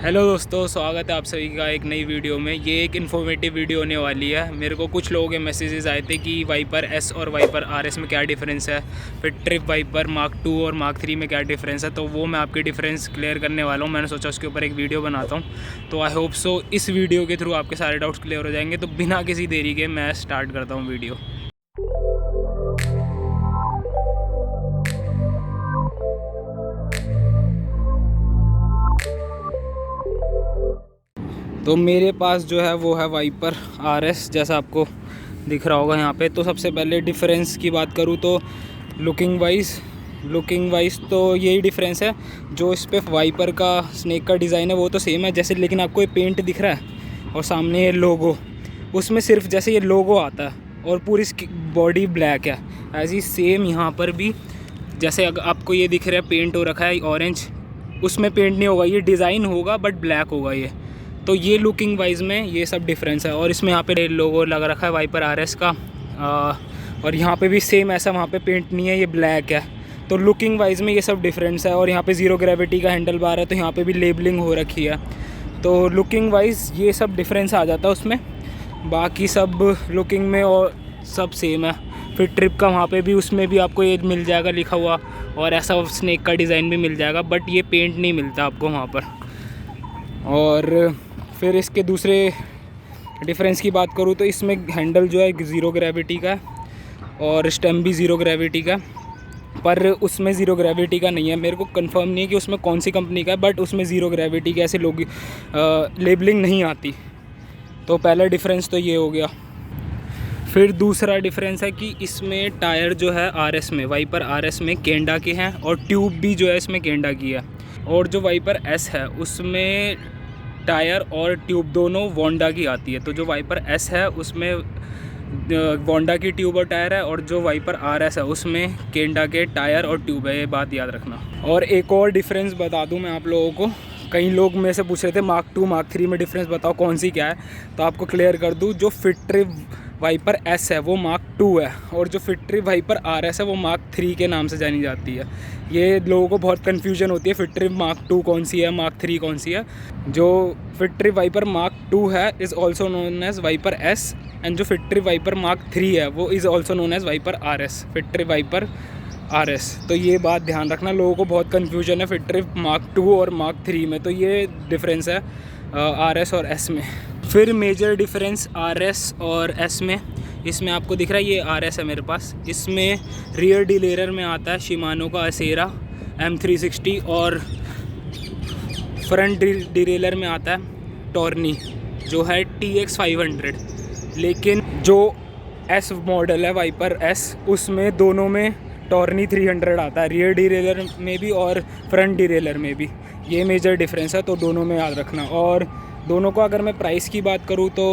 Hello दोस्तों, स्वागत है आप सभी का एक नई वीडियो में। ये एक इन्फॉर्मेटिव वीडियो होने वाली है। मेरे को कुछ लोगों के मैसेजेस आए थे कि वाइपर एस और वाइपर आर एस में क्या डिफरेंस है, फिर ट्रिप वाइपर मार्क 2 और मार्क 3 में क्या डिफरेंस है। तो वो मैं आपकी डिफरेंस क्लियर करने वाला हूँ। मैंने सोचा उसके ऊपर एक वीडियो बनाता हूँ। तो आई होप सो इस वीडियो के थ्रू आपके सारे डाउट्स क्लियर हो जाएंगे। तो बिना किसी देरी के मैं स्टार्ट करता हूँ वीडियो। तो मेरे पास जो है वो है वाइपर आर एस, जैसा आपको दिख रहा होगा यहाँ पे। तो सबसे पहले डिफरेंस की बात करूँ तो लुकिंग वाइज तो यही डिफरेंस है। जो इस पर वाइपर का स्नेक का डिज़ाइन है वो तो सेम है जैसे, लेकिन आपको ये पेंट दिख रहा है और सामने ये लोगो, उसमें सिर्फ जैसे ये लोगो आता है और पूरी बॉडी ब्लैक है। ऐसे ही सेम यहाँ पर भी जैसे अगर आपको ये दिख रहा है पेंट हो रखा है ऑरेंज, उसमें पेंट नहीं होगा, ये डिज़ाइन होगा बट ब्लैक होगा ये। तो ये लुकिंग वाइज में ये सब डिफरेंस है। और इसमें यहाँ पे लोगो लगा रखा है वाइपर आर एस का, और यहाँ पे भी सेम ऐसा, वहाँ पे पेंट नहीं है, ये ब्लैक है। तो लुकिंग वाइज में ये सब डिफरेंस है। और यहाँ पे ज़ीरो ग्रेविटी का हैंडल बार है, तो यहाँ पे भी लेबलिंग हो रखी है। तो लुकिंग वाइज ये सब डिफरेंस आ जाता है उसमें। बाकी सब लुकिंग में और सब सेम है। फिर ट्रिप का वहाँ पे भी, उसमें भी आपको ये मिल जाएगा लिखा हुआ, और ऐसा स्नेक का डिज़ाइन भी मिल जाएगा, बट ये पेंट नहीं मिलता आपको वहाँ पर। और फिर इसके दूसरे डिफरेंस की बात करूँ तो इसमें हैंडल जो है ज़ीरो ग्रेविटी का और स्टेम भी ज़ीरो ग्रेविटी का, पर उसमें ज़ीरो ग्रेविटी का नहीं है। मेरे को कंफर्म नहीं है कि उसमें कौन सी कंपनी का है, बट उसमें ज़ीरो ग्रेविटी के ऐसे लोग लेबलिंग नहीं आती। तो पहला डिफरेंस तो ये हो गया। फिर दूसरा डिफरेंस है कि इसमें टायर जो है आर एस में, वाइपर आर एस में केंडा के हैं, और ट्यूब भी जो है इसमें केंडा की है। और जो वाइपर एस है उसमें टायर और ट्यूब दोनों वोंडा की आती है। तो जो वाइपर एस है उसमें वोंडा की ट्यूब और टायर है, और जो वाइपर आर एस है उसमें केंडा के टायर और ट्यूब है। ये बात याद रखना। और एक और डिफरेंस बता दूं मैं आप लोगों को, कई लोग मेरे से पूछ रहे थे मार्क 2 मार्क 3 में डिफरेंस बताओ कौन सी क्या है। तो आपको क्लियर कर दूं, जो फिट्रिव वाइपर एस है वो मार्क 2 है, और जो फिट्रिव वाइपर आर एस है वो मार्क 3 के नाम से जानी जाती है। ये लोगों को बहुत कन्फ्यूजन होती है, फिट्रिव मार्क 2 कौन सी है, मार्क 3 कौन सी है। जो फिट्रिव वाइपर मार्क 2 है is also known as Viper S, and जो फिट्रिव वाइपर मार्क 3 है वो is also known as Viper R S, फिट्रिव वाइपर आर एस। तो ये बात ध्यान रखना, लोगों को बहुत कन्फ्यूजन है फिट्रिव मार्क 2 और मार्क 3 में। तो ये डिफरेंस है आर एस और एस में। फिर मेजर डिफरेंस आर एस और एस में, इसमें आपको दिख रहा है ये आर एस है मेरे पास। इसमें रियर डिलेयर में आता है शिमानो का असेरा M360, और फ्रंट डिरेलर में आता है टॉर्नी जो है TX 500। लेकिन जो एस मॉडल है वाइपर एस, उसमें दोनों में टॉर्नी 300 आता है, रियर डिरेलर में भी और फ्रंट डिरेलर में भी। ये मेजर डिफरेंस है, तो दोनों में याद रखना। और दोनों को अगर मैं प्राइस की बात करूँ तो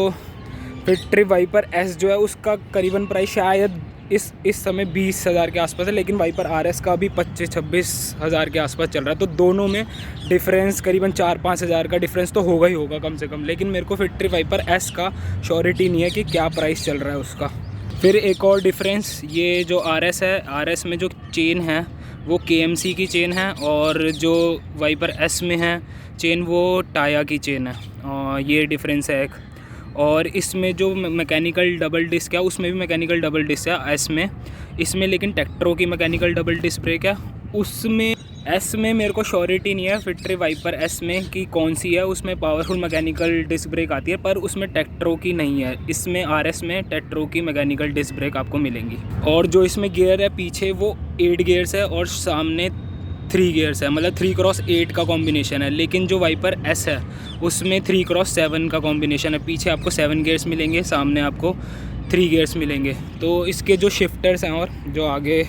फिट्रिव वाइपर एस जो है उसका करीबन प्राइस शायद इस समय 20,000 के आसपास है, लेकिन वाइपर आर एस का भी 25-26 हज़ार के आसपास चल रहा है। तो दोनों में डिफरेंस करीबन 4-5 हज़ार का डिफरेंस तो होगा ही होगा कम से कम। लेकिन मेरे को फिट्रिव वाइपर एस का श्योरिटी नहीं है कि क्या प्राइस चल रहा है उसका। फिर एक और डिफरेंस, ये जो आर एस है, आर एस में जो चेन है वो KMC की चेन है, और जो वाइपर एस में है चेन वो टाया की चेन है। और ये डिफरेंस है एक। और इसमें जो मैकेनिकल डबल डिस्क है उसमें भी मैकेनिकल डबल डिस्क है एस में, इसमें लेकिन टेक्ट्रो की मैकेनिकल डबल डिस्क ब्रेक है। उसमें एस में मेरे को श्योरिटी नहीं है फिट्रिव वाइपर एस में कि कौन सी है, उसमें पावरफुल मैकेनिकल डिस्क ब्रेक आती है, पर उसमें टेक्ट्रो की नहीं है। इसमें आर एस में टेक्ट्रो की मैकेनिकल डिस्क ब्रेक आपको मिलेंगी। और जो इसमें गियर है पीछे वो 8 गियर्स है और सामने 3 गियर्स है, मतलब 3x8 का कॉम्बिनेशन है। लेकिन जो वाइपर एस है उसमें 3x7 का कॉम्बिनेशन है। पीछे आपको 7 गियर्स मिलेंगे, सामने आपको 3 गियर्स मिलेंगे। तो इसके जो शिफ्टर्स हैं और जो आगे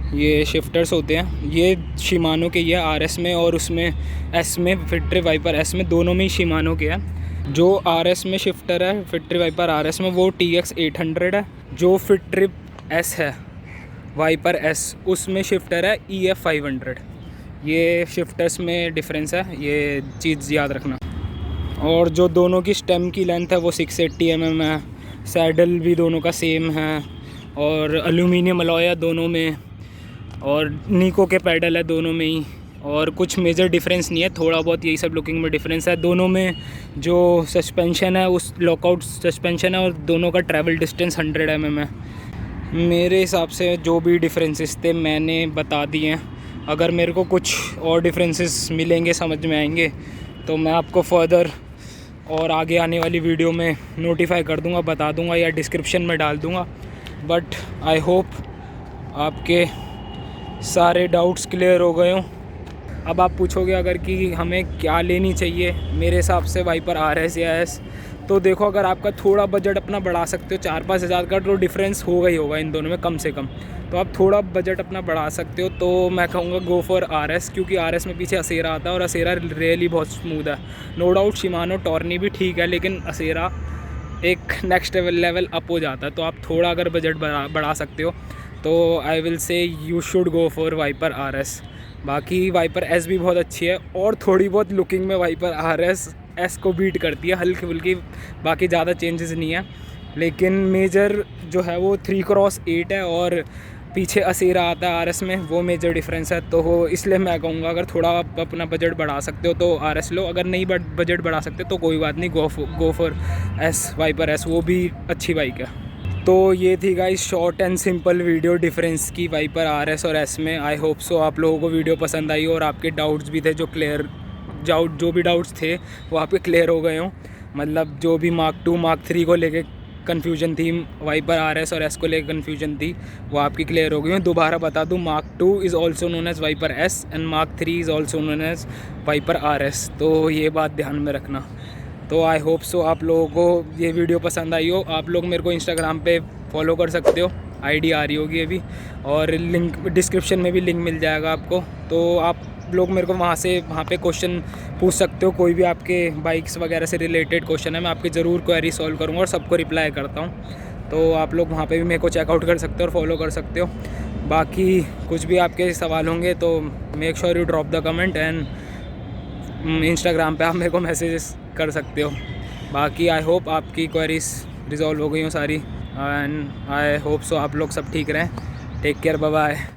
ये शिफ्टर्स होते हैं, ये शिमानो के, ये आर एस में और उसमें एस में, फिट्रिव वाइपर एस में, दोनों में ही शिमानो के हैं। जो आर एस में शिफ्टर है फिट्रिव वाइपर आर एस में वो TX 800 है। जो फिट्रिव एस है वाइपर एस उसमें शिफ्टर है EF 500। ये शिफ्टर्स में डिफरेंस है, ये चीज़ याद रखना। और जो दोनों की स्टेम की लेंथ है वो 680 mm है। सैडल भी दोनों का सेम है, और एल्यूमिनियम अलॉय है दोनों में, और निको के पैडल है दोनों में ही। और कुछ मेजर डिफरेंस नहीं है, थोड़ा बहुत यही सब लुकिंग में डिफरेंस है। दोनों में जो सस्पेंशन है उस लॉकआउट सस्पेंशन है और दोनों का ट्रैवल डिस्टेंस 100 mm है। मेरे हिसाब से जो भी डिफरेंसेस थे मैंने बता दिए हैं। अगर मेरे को कुछ और डिफरेंसेस मिलेंगे, समझ में आएंगे, तो मैं आपको फर्दर और आगे आने वाली वीडियो में नोटिफाई कर दूंगा, बता दूंगा या डिस्क्रिप्शन में डाल दूंगा। बट आई होप आपके सारे डाउट्स क्लियर हो गए हों। अब आप पूछोगे अगर कि हमें क्या लेनी चाहिए, मेरे हिसाब से वाइपर RS या S। तो देखो, अगर आपका थोड़ा बजट अपना बढ़ा सकते हो, 4-5 हज़ार का तो डिफरेंस होगा ही होगा इन दोनों में कम से कम। तो आप थोड़ा बजट अपना बढ़ा सकते हो तो मैं कहूँगा गो फॉर RS, क्योंकि RS में पीछे असेरा आता है और असेरा रियली बहुत स्मूथ है। नो डाउट शिमानो टॉर्नी भी ठीक है, लेकिन असेरा एक नेक्स्ट लेवल अप हो जाता है। तो आप थोड़ा अगर बजट बढ़ा सकते हो तो I will say you should go for Viper RS। बाकी वाइपर S भी बहुत अच्छी है और थोड़ी बहुत लुकिंग में वाइपर RS S को बीट करती है, हल्की फुल्की, बाकी ज़्यादा चेंजेस नहीं है। लेकिन मेजर जो है वो 3x8 है और पीछे असेरा आता है RS में, वो मेजर डिफरेंस है। तो इसलिए मैं कहूँगा अगर थोड़ा आप अपना बजट बढ़ा सकते हो तो RS लो, अगर नहीं बजट बढ़ा सकते तो कोई बात नहीं, go for S, Viper S, वो भी अच्छी बाइक है। तो ये थी guys short and simple video difference की वाइपर RS और S में। आई होप सो आप लोगों को वीडियो पसंद आई और आपके डाउट्स भी थे जो भी डाउट्स थे वो आपके क्लियर हो गए हों। मतलब जो भी Mark 2 Mark 3 को लेके कन्फ्यूजन थी, वाइपर RS और S को लेकर कन्फ्यूजन थी, वो आपकी क्लियर हो गई है। दोबारा बता दूँ, Mark 2 is also known as Viper S and Mark 3 is also known as Viper RS। तो ये बात ध्यान में रखना। तो आई होप सो आप लोगों को ये वीडियो पसंद आई हो। आप लोग मेरे को इंस्टाग्राम पे फॉलो कर सकते हो, ID आ रही होगी अभी, और लिंक डिस्क्रिप्शन में भी लिंक मिल जाएगा आपको। तो आप लोग मेरे को वहाँ पे क्वेश्चन पूछ सकते हो, कोई भी आपके बाइक्स वगैरह से रिलेटेड क्वेश्चन है, मैं आपकी ज़रूर क्वेरी सॉल्व करूँगा और सबको रिप्लाई करता हूँ। तो आप लोग वहाँ पे भी मेरे को चेकआउट कर सकते हो और फॉलो कर सकते हो। बाकी कुछ भी आपके सवाल होंगे तो make sure you drop the comment and Instagram पे आप मेरे को मैसेजेस कर सकते हो। बाकी आई होप आपकी क्वेरीज रिजॉल्व हो गई हो सारी, एंड आई होप सो आप लोग सब ठीक रहें। Take care, bye bye.